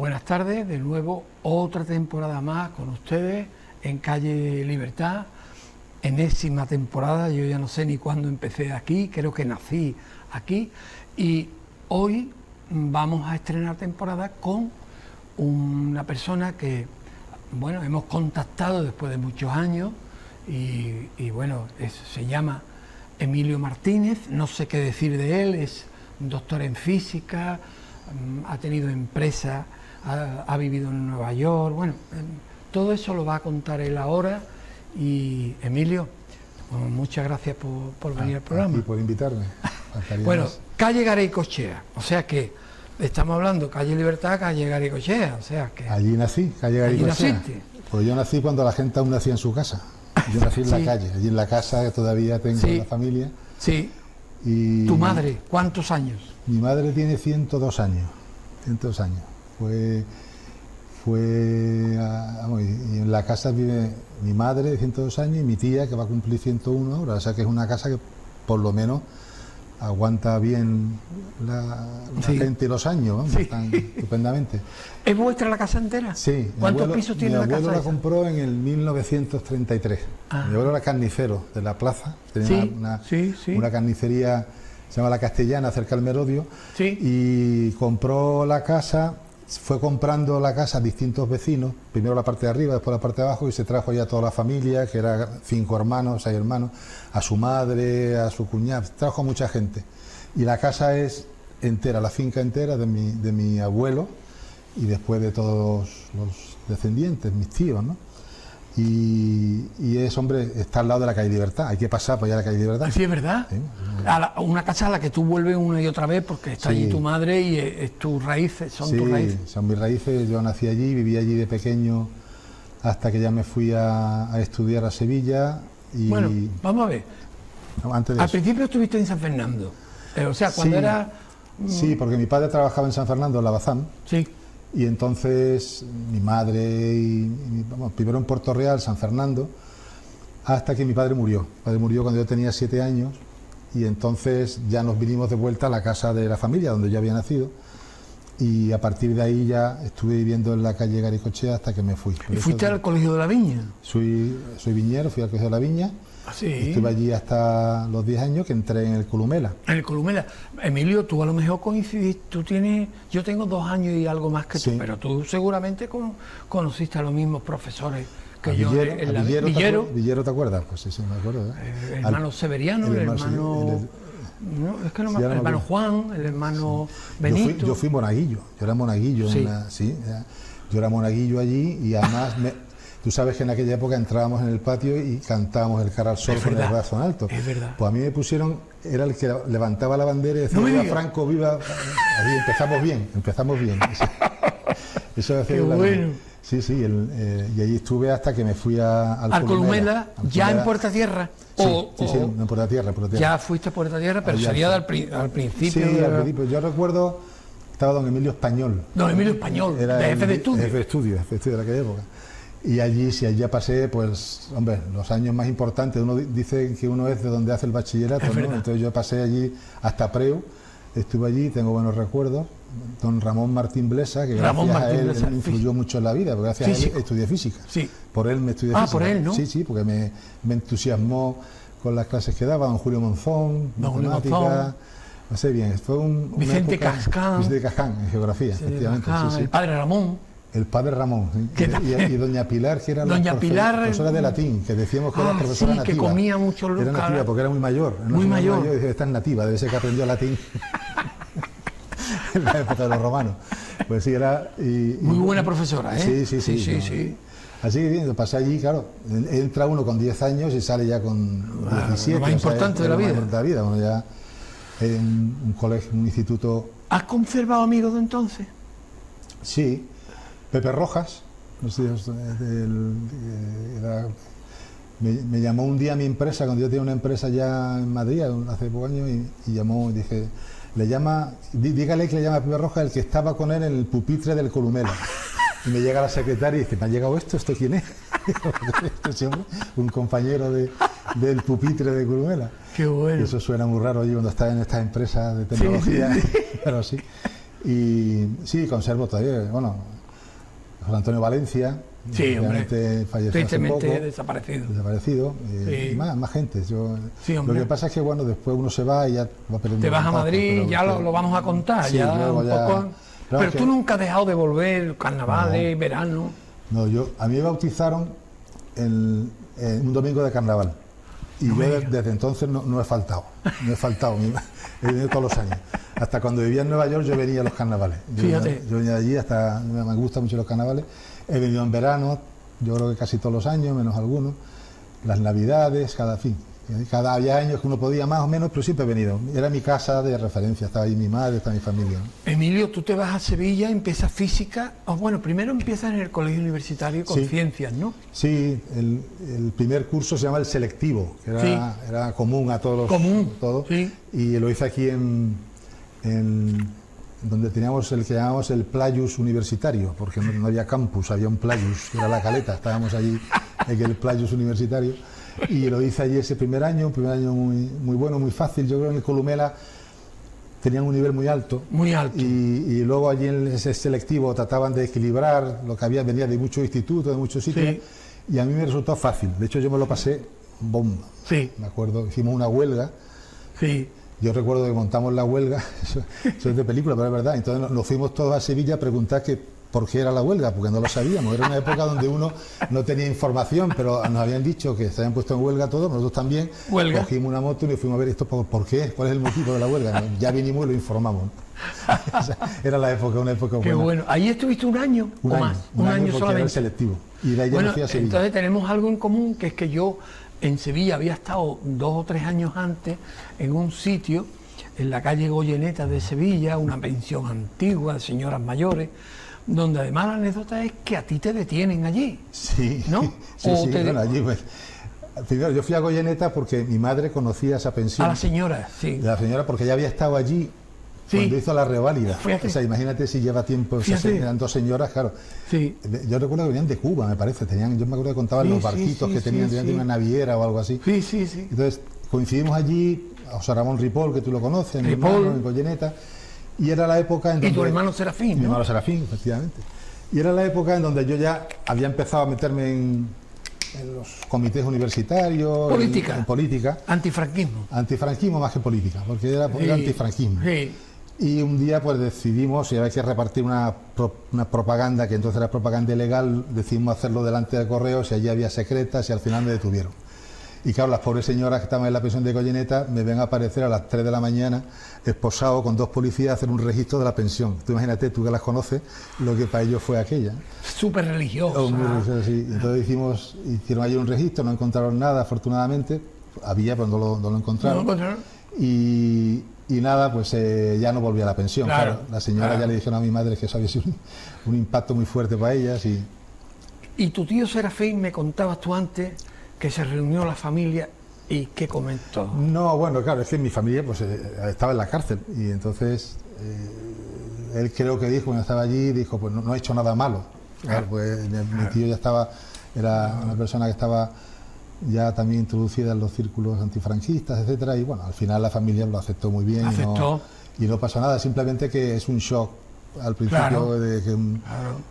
Buenas tardes, de nuevo otra temporada más con ustedes en Calle Libertad, enésima temporada. Yo ya no sé ni cuándo empecé aquí, creo que nací aquí, y hoy vamos a estrenar temporada con una persona que, bueno, hemos contactado después de muchos años y bueno, se llama Emilio Martínez. No sé qué decir de él, es doctor en física, ha tenido empresa, ha vivido en Nueva York, bueno, todo eso lo va a contar él ahora. Y Emilio, bueno, muchas gracias por venir al programa. Y por invitarme. Bueno, calle Garaikoetxea, o sea que estamos hablando calle Libertad, calle Garaikoetxea, o sea que... Allí nací, calle Garaikoetxea. ¿Allí naciste? Pues yo nací cuando la gente aún nacía en su casa. Yo nací en la calle, allí en la casa que todavía tengo la familia. Sí. Y ¿Tu madre cuántos años? Mi madre tiene 102 años. 102 años. Y en la casa vive mi madre de 102 años y mi tía que va a cumplir 101 ahora. O sea que es una casa que por lo menos aguanta bien la gente y los años, vamos, tan estupendamente. ¿Es vuestra la casa entera? Sí. ¿Cuántos pisos tiene la casa? Mi abuelo la compró en el 1933. Ah. Mi abuelo era carnicero de la plaza, tenía una carnicería, se llama La Castellana, cerca del Merodio, y compró la casa. Fue comprando la casa a distintos vecinos, primero la parte de arriba, después la parte de abajo, y se trajo ya toda la familia, que era 5 hermanos, 6 hermanos, a su madre, a su cuñada, trajo a mucha gente. Y la casa es entera, la finca entera de mi abuelo y después de todos los descendientes, mis tíos, ¿no? Y es, hombre, está al lado de la calle Libertad, hay que pasar por allá a la calle Libertad. Sí, es verdad. ¿Sí? Una casa a la que tú vuelves una y otra vez porque está allí tu madre y es tus raíces, son tus raíces. Sí, son mis raíces. Yo nací allí, viví allí de pequeño hasta que ya me fui a estudiar a Sevilla. Y bueno, vamos a ver. Antes de Al principio estuviste en San Fernando, o sea, cuando era... Sí, porque mi padre trabajaba en San Fernando, en la Bazán. Sí. Y entonces mi madre, primero en Puerto Real, San Fernando, hasta que mi padre murió. Mi padre murió cuando yo tenía 7 años y entonces ya nos vinimos de vuelta a la casa de la familia donde yo había nacido y a partir de ahí ya estuve viviendo en la calle Garaikoetxea hasta que me fui. ¿Y fuiste al Colegio de la Viña? Soy viñero, fui al Colegio de la Viña. Sí. Estuve allí hasta los 10 años que entré en el Columela. En el Columela. Emilio, tú a lo mejor coincidiste, yo tengo 2 años y algo más que tú, pero tú seguramente conociste a los mismos profesores que yo. Villero, ¿te acuerdas? Pues sí, me acuerdo. El hermano Severiano, el hermano Juan, el hermano Benito. Yo fui monaguillo, yo era monaguillo. Yo era monaguillo allí y además... Tú sabes que en aquella época entrábamos en el patio y cantábamos el Cara al Sol con el brazo en alto. Es verdad. Pues a mí me pusieron, era el que levantaba la bandera y decía, viva Franco, viva... Ahí empezamos bien. Eso Qué bueno. Sí, y allí estuve hasta que me fui al Columela, ya en Puerta Tierra. Sí, en Puerta Tierra. Ya fuiste a Puerta Tierra, pero sería al principio. Sí, al principio. Yo recuerdo, estaba don Emilio Español. Don Emilio Español, de jefe de estudio. Jefe de estudio de aquella época. Y allí pasé, pues, hombre, los años más importantes. Uno dice que uno es de donde hace el bachillerato, ¿no? Entonces yo pasé allí hasta Preu, estuve allí, tengo buenos recuerdos. Don Ramón Martín Blesa, que gracias a él influyó mucho en la vida, porque gracias a él estudié física. Sí. Por él me estudié física. Por él, ¿no? Sí, porque me entusiasmó con las clases que daba, don Julio Monzón, matemática. No sé bien, fue Vicente Cascán, en geografía, efectivamente. El padre Ramón. El padre Ramón, ¿sí? Y doña Pilar, que era la profesora de latín, que decíamos que era profesora nativa. Que comía mucho Era nativa porque era muy mayor. Muy mayor. Y dije, esta es nativa, debe ser que aprendió latín en la época de los romanos. Pues sí, era... muy buena profesora, ¿eh? Sí. Así que bien, pasé allí, claro, entra uno con 10 años y sale ya con 17. Lo más importante de la vida. Bueno, ya en un colegio, un instituto... ¿Has conservado amigos de entonces? Sí. Pepe Rojas, no sé, me llamó un día a mi empresa, cuando yo tenía una empresa ya en Madrid, hace pocos años, y llamó y dije, dígale que le llama a Pepe Rojas el que estaba con él en el pupitre del Columela. Y me llega la secretaria y dice, ¿me ha llegado esto? ¿Esto quién es? Un compañero del pupitre de Columela. Qué bueno. Y eso suena muy raro allí cuando estás en estas empresas de tecnología, pero sí. Y sí, conservo todavía, bueno, José Antonio Valencia, sí, hombre, falleció hace poco, desaparecido. Sí. Y más gente. Sí, lo que pasa es que bueno, después uno se va y ya va perdiendo. Te vas a Madrid y ya lo vamos a contar, sí, ya un ya, poco. Pero tú nunca has dejado de volver, carnavales, verano. No, a mí me bautizaron en un domingo de carnaval. Y yo desde entonces no he faltado, he venido todos los años. Hasta cuando vivía en Nueva York yo venía a los carnavales. Fíjate. Yo venía de allí, me gustan mucho los carnavales. He venido en verano, yo creo que casi todos los años, menos algunos. Las navidades, cada año que uno podía más o menos, pero siempre he venido. Era mi casa de referencia, estaba ahí mi madre, estaba mi familia, ¿no? Emilio, tú te vas a Sevilla, empiezas física, bueno, primero empiezas en el Colegio Universitario con ciencias, ¿no? Sí, el primer curso se llama el selectivo, que era común a todos todos, y lo hice aquí en donde teníamos el que llamábamos el Playus Universitario, porque no había campus, había un Playus, que era la Caleta, estábamos allí en el Playus Universitario. Y lo hice allí ese primer año muy bueno, muy fácil. Yo creo que en el Columela tenían un nivel muy alto. Muy alto. Y luego allí en ese selectivo trataban de equilibrar lo que venía de muchos institutos, de muchos sitios. Y a mí me resultó fácil. De hecho, yo me lo pasé bomba. Sí. Me acuerdo, hicimos una huelga. Sí. Yo recuerdo que montamos la huelga, eso es de película, pero es verdad. Entonces nos fuimos todos a Sevilla a preguntar por qué era la huelga, porque no lo sabíamos. Era una época donde uno no tenía información, pero nos habían dicho que se habían puesto en huelga todos, nosotros también. ¿Huelga? Cogimos una moto y nos fuimos a ver esto, ¿por qué? ¿Cuál es el motivo de la huelga? Ya vinimos y lo informamos. Era una época buena. Qué bueno. ¿Ahí estuviste un año o más? Un año solamente. Era el selectivo. Y de ahí ya me fui a Sevilla. Entonces tenemos algo en común, que es que yo en Sevilla había estado 2 o 3 años antes en un sitio en la calle Goyeneta de Sevilla, una pensión antigua de señoras mayores, donde además la anécdota es que a ti te detienen allí. Sí, ¿no? sí, bueno, allí pues. Primero, yo fui a Goyeneta porque mi madre conocía esa pensión. A la señora, sí. La señora, porque ella había estado allí cuando hizo la reválida. O sea, imagínate si lleva tiempo, eran 2 señoras, claro. Sí. Yo recuerdo que venían de Cuba, me parece. Yo me acuerdo que contaban los barquitos que tenían de una naviera o algo así. Sí. Entonces, coincidimos allí, a José Ramón Ripoll, que tú lo conoces, mi hermano, en Goyeneta. Y era la época en donde... Y tu hermano Serafín, ¿no? Mi hermano Serafín, efectivamente. Y era la época en donde yo ya había empezado a meterme en los comités universitarios... Política. En política. Antifranquismo. Antifranquismo más que política, porque era antifranquismo. Sí. Y un día pues decidimos, si había que repartir una propaganda, que entonces era propaganda ilegal, decidimos hacerlo delante del correo, si allí había secretas, y al final me detuvieron. Y claro, las pobres señoras que estaban en la pensión de Goyeneta me ven a aparecer a las 3 de la mañana esposado con 2 policías a hacer un registro de la pensión. Tú imagínate, tú que las conoces, lo que para ellos fue aquella. Súper religiosa. Muy religiosa, sí. Entonces hicieron allí un registro, no encontraron nada, afortunadamente. Había, pero no lo encontraron. Y nada, pues ya no volví a la pensión. Claro, la señora ya le dijeron a mi madre que eso había sido un impacto muy fuerte para ellas. Y tu tío Serafín, me contabas tú antes que se reunió la familia y ¿qué comentó? No, bueno, claro, es que mi familia pues estaba en la cárcel y entonces él creo que dijo, cuando estaba allí, dijo, pues no he hecho nada malo. Claro, pues mi tío ya era una persona que estaba ya también introducida en los círculos antifranquistas, etcétera, y bueno, al final la familia lo aceptó muy bien. Y no pasó nada, simplemente que es un shock al principio,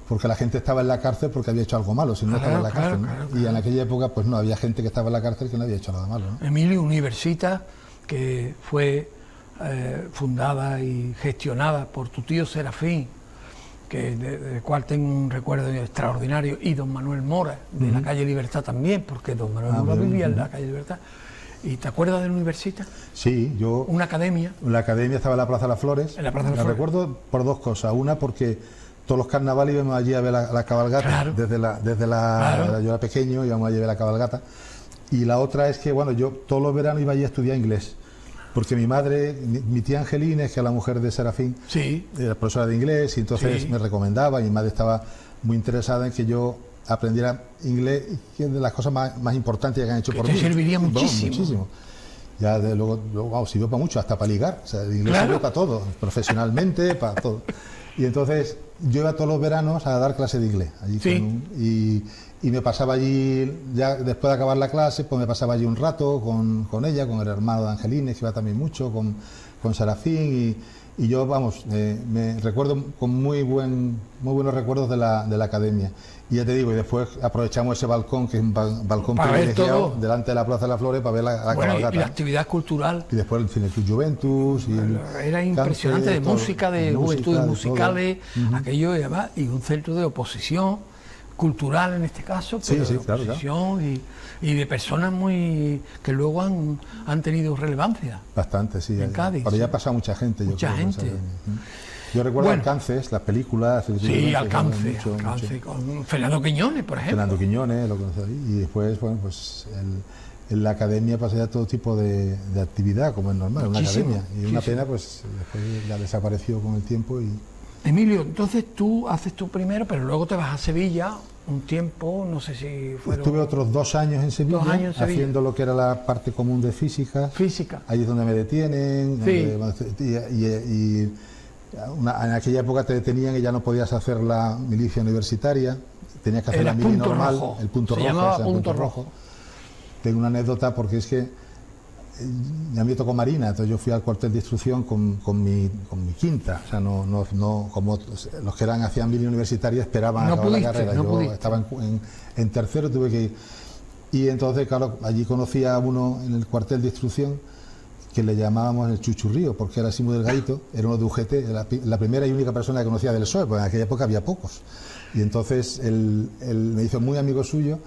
porque la gente estaba en la cárcel porque había hecho algo malo, si no estaba en la cárcel, ¿no? Y en aquella época pues no, había gente que estaba en la cárcel que no había hecho nada malo, ¿no? Emilio, Universitas, que fue fundada y gestionada por tu tío Serafín, del cual tengo un recuerdo extraordinario, y don Manuel Mora, de la calle Libertad también, porque don Manuel Mora vivía en la calle Libertad. ¿Y te acuerdas de la Universitas? Sí, yo... ¿Una academia? La academia estaba en la Plaza de las Flores. En la Plaza de las Flores. La recuerdo por 2 cosas. Una, porque todos los carnavales íbamos allí a ver la cabalgata. Claro. Yo era pequeño, íbamos allí a ver la cabalgata. Y la otra es que, bueno, yo todos los veranos iba allí a estudiar inglés. Porque mi madre, mi tía Angelina, que es la mujer de Serafín, era profesora de inglés, y entonces me recomendaba, y mi madre estaba muy interesada en que yo aprendiera inglés, que es de las cosas más importantes que han hecho por mí. Te serviría muchísimo. Muchísimo. Ya luego sirvió para mucho, hasta para ligar. O sea, el inglés sirvió para todo, profesionalmente, para todo. Y entonces yo iba todos los veranos a dar clase de inglés. Allí y me pasaba allí, ya después de acabar la clase, pues me pasaba allí un rato con ella, con el hermano de Angelines, que iba también mucho, con Serafín, Y yo, vamos, me recuerdo con muy buenos recuerdos de la academia. Y ya te digo, y después aprovechamos ese balcón, que es un balcón privilegiado, delante de la Plaza de las Flores, para ver la cabalgata. Y la actividad cultural. Y después el Cine Club Juventus. Era impresionante, de música, de juventudes musicales, aquello y además, y un centro de oposición cultural en este caso, pero de oposición claro. Y de personas que luego han tenido relevancia. Bastante, sí. En Cádiz. Pero ya ha pasado mucha gente. Mucha gente. Yo recuerdo Alcances, las películas. Sí, Alcance, con Fernando Quiñones, por ejemplo. Fernando Quiñones, lo conocí ahí. Y después, bueno, pues en la academia pasé ya todo tipo de actividad, como es normal, una academia. Y una pena, pues después ya desapareció con el tiempo. Emilio, entonces tú haces tú primero, pero luego te vas a Sevilla un tiempo, no sé si fueron... Estuve otros 2 años en Sevilla, haciendo lo que era la parte común de física. Física. Ahí es donde me detienen. Sí. En aquella época te detenían y ya no podías hacer la milicia universitaria, tenías que hacer la mili normal, rojo. el punto rojo. Se llamaba punto rojo. Tengo una anécdota porque es que ya me tocó Marina, entonces yo fui al cuartel de instrucción con mi quinta, o sea, no como los que hacían mili universitaria esperaban acabar la carrera. Yo estaba en tercero, tuve que ir. Y entonces, claro, allí conocí a uno en el cuartel de instrucción que le llamábamos el Chuchurrío, porque era así muy delgadito, era uno de UGT, la primera y única persona que conocía del PSOE, porque en aquella época había pocos. Y entonces él me hizo muy amigo suyo,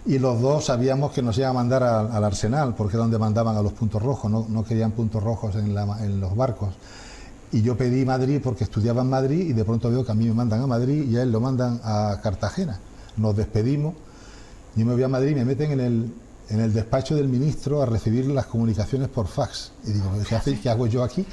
y los dos sabíamos que nos iban a mandar al Arsenal, porque era donde mandaban a los puntos rojos, no querían puntos rojos en los barcos. Y yo pedí Madrid porque estudiaba en Madrid, y de pronto veo que a mí me mandan a Madrid y a él lo mandan a Cartagena. Nos despedimos, yo me voy a Madrid y me meten en el despacho del ministro a recibir las comunicaciones por fax. Y digo, ¿qué hago yo aquí,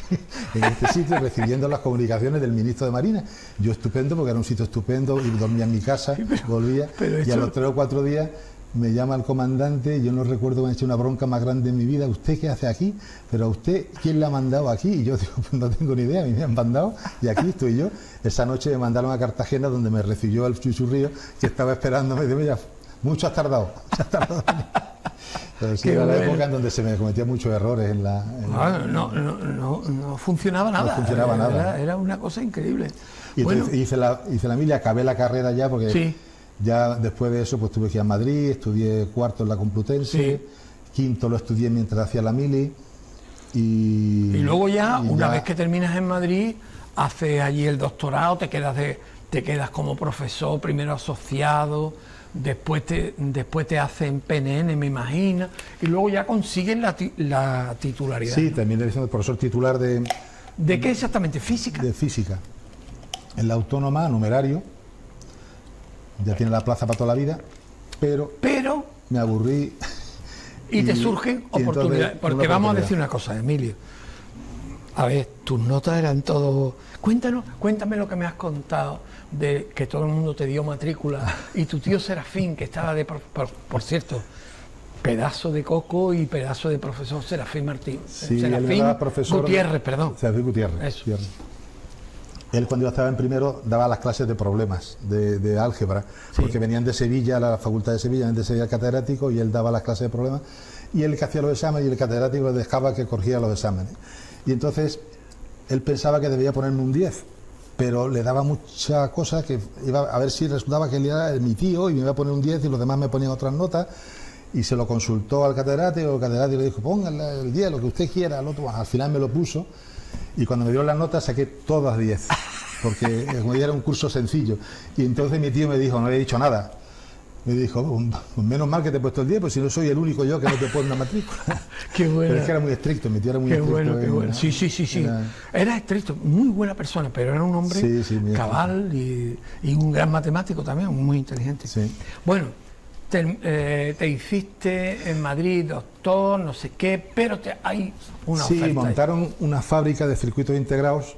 en este sitio, recibiendo las comunicaciones del ministro de Marina? Yo estupendo, porque era un sitio estupendo, y dormía en mi casa, volvía, y a los 3 o 4 días me llama el comandante, yo no recuerdo que me ha hecho una bronca más grande en mi vida. ¿Usted qué hace aquí? Pero a usted, ¿quién le ha mandado aquí? Y yo digo, pues no tengo ni idea, a mí me han mandado, y aquí estoy yo. Esa noche me mandaron a Cartagena, donde me recibió el Chuchurrío, que estaba esperándome. Digo, ya, mucho has tardado. Pero sí, era la época en donde se me cometían muchos errores no funcionaba nada. No funcionaba nada. Era una cosa increíble. Y entonces hice la mili, acabé la carrera ya, porque ya después de eso pues tuve que ir a Madrid, estudié cuarto en la Complutense, quinto lo estudié mientras hacía la mili. Y luego una vez que terminas en Madrid, haces allí el doctorado, te quedas como profesor, primero asociado, después te hacen PNN, me imagino, y luego ya consigues la titularidad. Sí, terminé siendo profesor titular de... ¿De qué exactamente? ¿Física? De física. En la Autónoma, numerario, ya tiene la plaza para toda la vida, pero me aburrí. Y te surgen oportunidades, porque vamos a decir una cosa, Emilio. A ver, tus notas eran todo... Cuéntame lo que me has contado de que todo el mundo te dio matrícula y tu tío Serafín, que estaba por cierto, pedazo de coco y pedazo de profesor, Serafín Martín. Sí, Serafín Gutiérrez, perdón. Serafín Gutiérrez. Eso. Él, cuando yo estaba en primero, daba las clases de problemas, de álgebra, porque venían de Sevilla, la Facultad de Sevilla, venían de Sevilla al catedrático, y él daba las clases de problemas, y él que hacía los exámenes, y el catedrático le dejaba que corrigiera los exámenes. Y entonces él pensaba que debía ponerme un 10, pero le daba mucha cosa, que iba a ver si resultaba que él era mi tío y me iba a poner un 10 y los demás me ponían otras notas, y se lo consultó al catedrático, el catedrático le dijo, póngale el 10, lo que usted quiera, al final me lo puso, y cuando me dio las notas saqué todas 10, porque como ya era un curso sencillo. Y entonces mi tío me dijo, no le he dicho nada, me dijo, pues menos mal que te he puesto el 10, pues si no soy el único yo que no te pone una matrícula. Qué bueno. Pero es que era muy estricto, mi tío era muy estricto. Qué bueno. Sí. Era estricto, muy buena persona, pero era un hombre cabal y un gran matemático también, muy inteligente. Sí. Bueno, te hiciste en Madrid doctor, no sé qué, pero hay una oferta. Sí, montaron una fábrica de circuitos integrados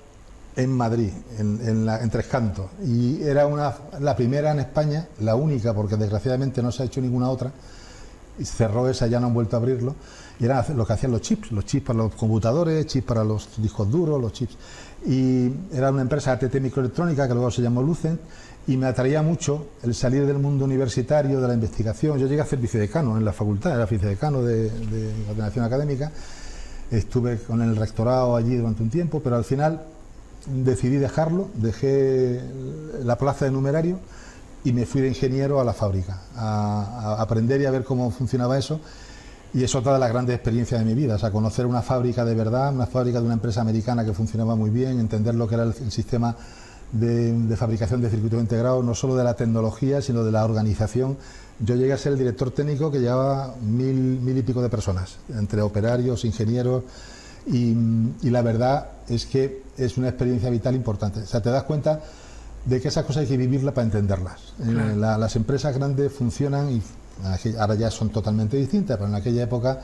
en Madrid, en Tres Cantos, y era la primera en España, la única, porque desgraciadamente no se ha hecho ninguna otra, y cerró esa, ya no han vuelto a abrirlo, y era lo que hacían los chips para los computadores, chips para los discos duros, los chips, y era una empresa ATT Microelectrónica que luego se llamó Lucent, y me atraía mucho el salir del mundo universitario, de la investigación. Yo llegué a ser vicedecano en la facultad, era vicedecano de ordenación académica, estuve con el rectorado allí durante un tiempo, pero al final decidí dejarlo, dejé la plaza de numerario y me fui de ingeniero a la fábrica, a aprender y a ver cómo funcionaba eso. Y es otra de las grandes experiencias de mi vida, o sea, conocer una fábrica de verdad, una fábrica de una empresa americana que funcionaba muy bien, entender lo que era el sistema de fabricación de circuitos integrados, no solo de la tecnología, sino de la organización. Yo llegué a ser el director técnico que llevaba mil y pico de personas, entre operarios, ingenieros, y la verdad es que es una experiencia vital importante. O sea, te das cuenta de que esas cosas hay que vivirlas para entenderlas. Claro. Las empresas grandes funcionan y ahora ya son totalmente distintas, pero en aquella época,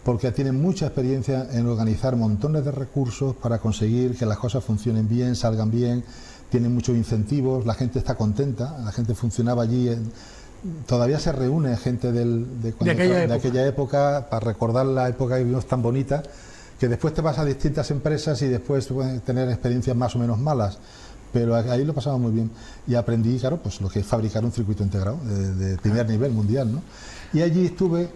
porque tienen mucha experiencia en organizar montones de recursos para conseguir que las cosas funcionen bien, salgan bien, tienen muchos incentivos, la gente está contenta, la gente funcionaba allí, todavía se reúne gente de aquella época para recordar la época que vivimos tan bonita, que después te vas a distintas empresas y después puedes tener experiencias más o menos malas. Pero ahí lo pasaba muy bien y aprendí, claro, pues lo que es fabricar un circuito integrado de primer nivel mundial, ¿no? Y allí estuve,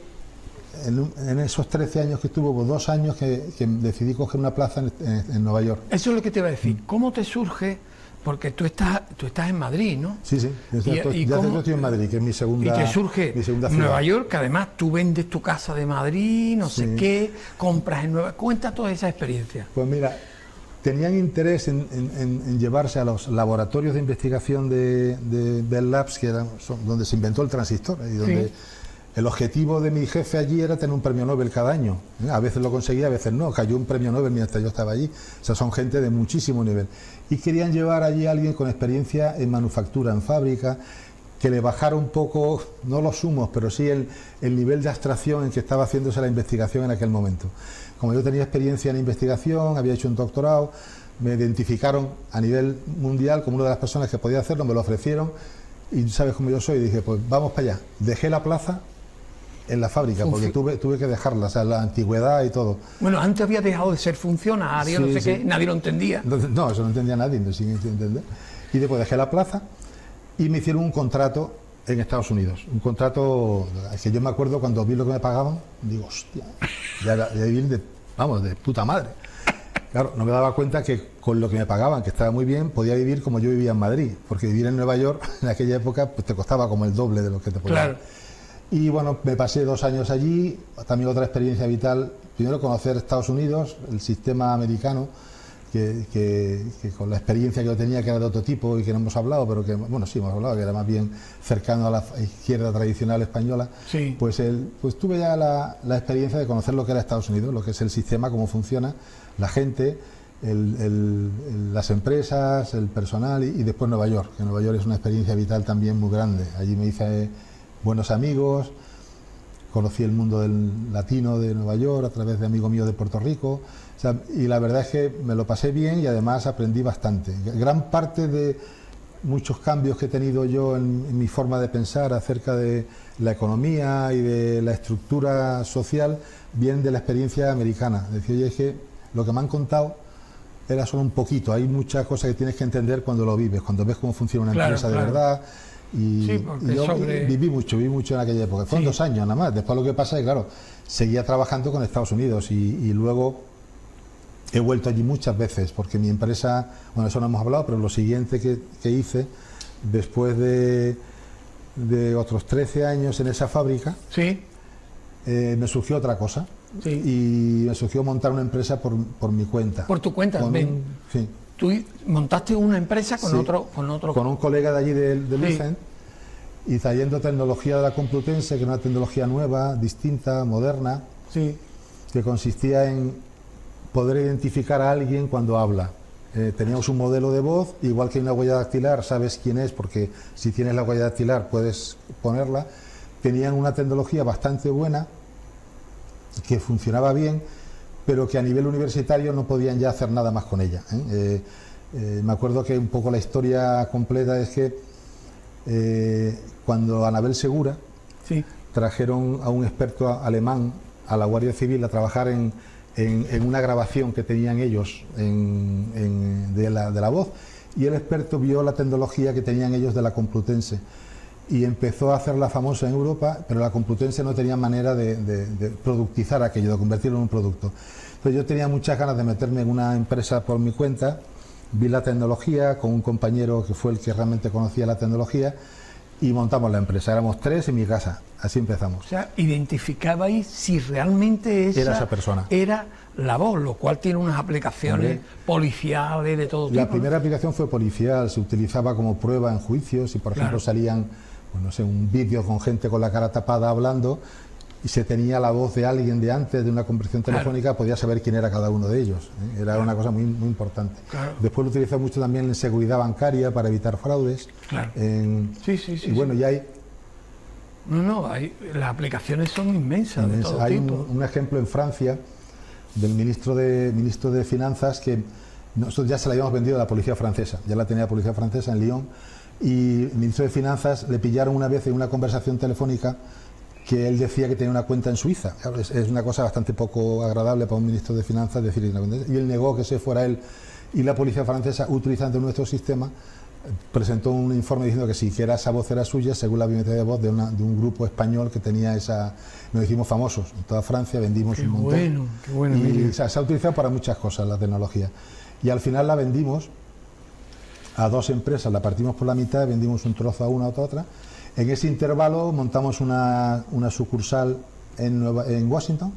en esos 13 años que estuve, hubo 2 años que decidí coger una plaza en Nueva York. Eso es lo que te iba a decir. ¿Cómo te surge? Porque tú estás en Madrid, ¿no? Sí, sí. Yo estoy en Madrid, que es mi segunda. Y te surge Nueva York, que además tú vendes tu casa de Madrid, no sé qué, compras en Nueva York. Cuenta toda esa experiencia. Pues mira, tenían interés en llevarse a los laboratorios de investigación de Bell Labs, que donde se inventó el transistor, y donde el objetivo de mi jefe allí era tener un premio Nobel cada año. A veces lo conseguía, a veces no. Cayó un premio Nobel mientras yo estaba allí. O sea, son gente de muchísimo nivel. Y querían llevar allí a alguien con experiencia en manufactura, en fábrica, que le bajara un poco, no los humos, pero sí el nivel de abstracción en que estaba haciéndose la investigación en aquel momento. Como yo tenía experiencia en investigación, había hecho un doctorado, me identificaron a nivel mundial como una de las personas que podía hacerlo, me lo ofrecieron y sabes cómo yo soy, dije, pues vamos para allá. Dejé la plaza en la fábrica porque tuve que dejarla, o sea, la antigüedad y todo. Bueno, antes había dejado de ser funcionario, no sé qué, nadie lo entendía. Entonces, no, eso no entendía nadie, sin entender. Y después dejé la plaza y me hicieron un contrato en Estados Unidos, un contrato que yo me acuerdo cuando vi lo que me pagaban, digo, hostia, ya vivir de puta madre. Claro, no me daba cuenta que con lo que me pagaban, que estaba muy bien, podía vivir como yo vivía en Madrid, porque vivir en Nueva York en aquella época pues te costaba como el doble de lo que te podía. Claro. Y bueno, me pasé 2 años allí, también otra experiencia vital, primero conocer Estados Unidos, el sistema americano, que con la experiencia que yo tenía, que era de otro tipo y que no hemos hablado, pero que, bueno, sí hemos hablado, que era más bien cercano a la izquierda tradicional española, pues tuve ya la experiencia de conocer lo que era Estados Unidos, lo que es el sistema, cómo funciona, la gente, las empresas, el personal y después Nueva York, que Nueva York es una experiencia vital también muy grande. Allí me hice buenos amigos, conocí el mundo del latino de Nueva York a través de amigos míos de Puerto Rico. O sea, y la verdad es que me lo pasé bien y además aprendí bastante. Gran parte de muchos cambios que he tenido yo en mi forma de pensar acerca de la economía y de la estructura social vienen de la experiencia americana. Es decir, oye, es que lo que me han contado era solo un poquito. Hay muchas cosas que tienes que entender cuando lo vives, cuando ves cómo funciona una empresa de verdad. Y yo viví mucho en aquella época. Fueron 2 años nada más. Después lo que pasa es que, claro, seguía trabajando con Estados Unidos y luego he vuelto allí muchas veces porque mi empresa, bueno, eso no hemos hablado, pero lo siguiente que hice después de otros 13 años en esa fábrica, me surgió otra cosa y me surgió montar una empresa por mi cuenta. ¿Por tu cuenta? Tú montaste una empresa con un colega de allí del Lucent, y trayendo tecnología de la Complutense, que era una tecnología nueva, distinta, moderna, que consistía en poder identificar a alguien cuando habla. Teníamos un modelo de voz, igual que una huella dactilar, sabes quién es, porque si tienes la huella dactilar puedes ponerla. Tenían una tecnología bastante buena, que funcionaba bien, pero que a nivel universitario no podían ya hacer nada más con ella. Me acuerdo que un poco la historia completa es que cuando Anabel Segura trajeron a un experto alemán a la Guardia Civil a trabajar en una grabación que tenían ellos de la voz, y el experto vio la tecnología que tenían ellos de la Complutense y empezó a hacerla famosa en Europa, pero la Complutense no tenía manera de productizar aquello, de convertirlo en un producto. Entonces yo tenía muchas ganas de meterme en una empresa por mi cuenta vi la tecnología con un compañero que fue el que realmente conocía la tecnología y montamos la empresa. Éramos 3 en mi casa, así empezamos. O sea, identificabais si realmente esa persona. Era la voz, lo cual tiene unas aplicaciones policiales de todo tipo. La primera aplicación fue policial, se utilizaba como prueba en juicios y, por ejemplo, salían, pues no sé, un vídeo con gente con la cara tapada hablando y se tenía la voz de alguien de antes de una conversación telefónica, podía saber quién era cada uno de ellos. Era una cosa muy, muy importante. Después lo utilizó mucho también en seguridad bancaria para evitar fraudes. Y bueno, ya hay... las aplicaciones son inmensas. De todo hay tipo. un ejemplo en Francia del ministro de Finanzas que nosotros ya se la habíamos vendido a la policía francesa, ya la tenía la policía francesa en Lyon, y el ministro de Finanzas le pillaron una vez en una conversación telefónica que él decía que tenía una cuenta en Suiza. Es una cosa bastante poco agradable para un ministro de Finanzas decir una cuenta, y él negó que ese fuera él, y la policía francesa, utilizando nuestro sistema, presentó un informe diciendo que sí, que esa voz era suya, según la biometría de voz de un grupo español que tenía esa... Nos hicimos famosos en toda Francia, vendimos un montón. Qué bueno. Y se ha utilizado para muchas cosas la tecnología. Y al final la vendimos a 2 empresas, la partimos por la mitad, vendimos un trozo a una, otra. En ese intervalo montamos una sucursal en Washington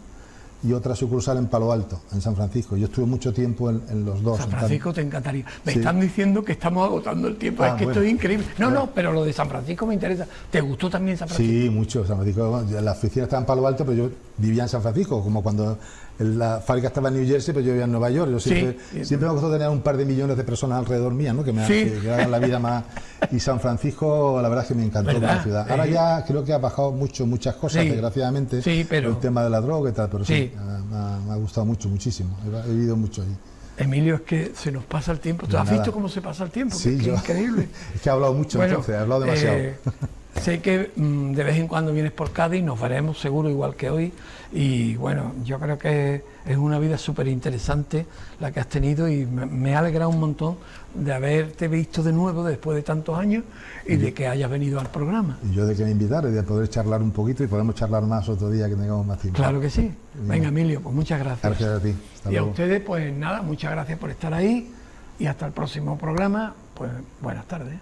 y otra sucursal en Palo Alto, en San Francisco. Yo estuve mucho tiempo en los dos. San Francisco te encantaría. Me están diciendo que estamos agotando el tiempo, es que esto es increíble. No, pero lo de San Francisco me interesa. ¿Te gustó también San Francisco? Sí, mucho. San Francisco, la oficina estaba en Palo Alto, pero yo vivía en San Francisco, como cuando la fábrica estaba en New Jersey, pero yo vivía en Nueva York. Yo siempre me gustó tener un par de millones de personas alrededor mía, ¿no? que hagan la vida más... Y San Francisco, la verdad es que me encantó como ciudad. Ahora ya creo que ha bajado muchas cosas, desgraciadamente, pero el tema de la droga y tal, pero me ha gustado muchísimo. He vivido mucho allí. Emilio, es que se nos pasa el tiempo. ¿Tú has visto cómo se pasa el tiempo? Sí, que es increíble. Es que he hablado mucho, entonces, he hablado demasiado. Sé que de vez en cuando vienes por Cádiz, nos veremos seguro igual que hoy, y bueno, yo creo que es una vida súper interesante la que has tenido, y me ha alegrado un montón de haberte visto de nuevo después de tantos años y de que hayas venido al programa. Y yo de que me invitaras, de poder charlar un poquito, y podemos charlar más otro día que tengamos más tiempo. Claro que sí. Venga, Emilio, pues muchas gracias. Gracias a ti. Hasta luego. A ustedes, pues nada, muchas gracias por estar ahí, y hasta el próximo programa, pues buenas tardes.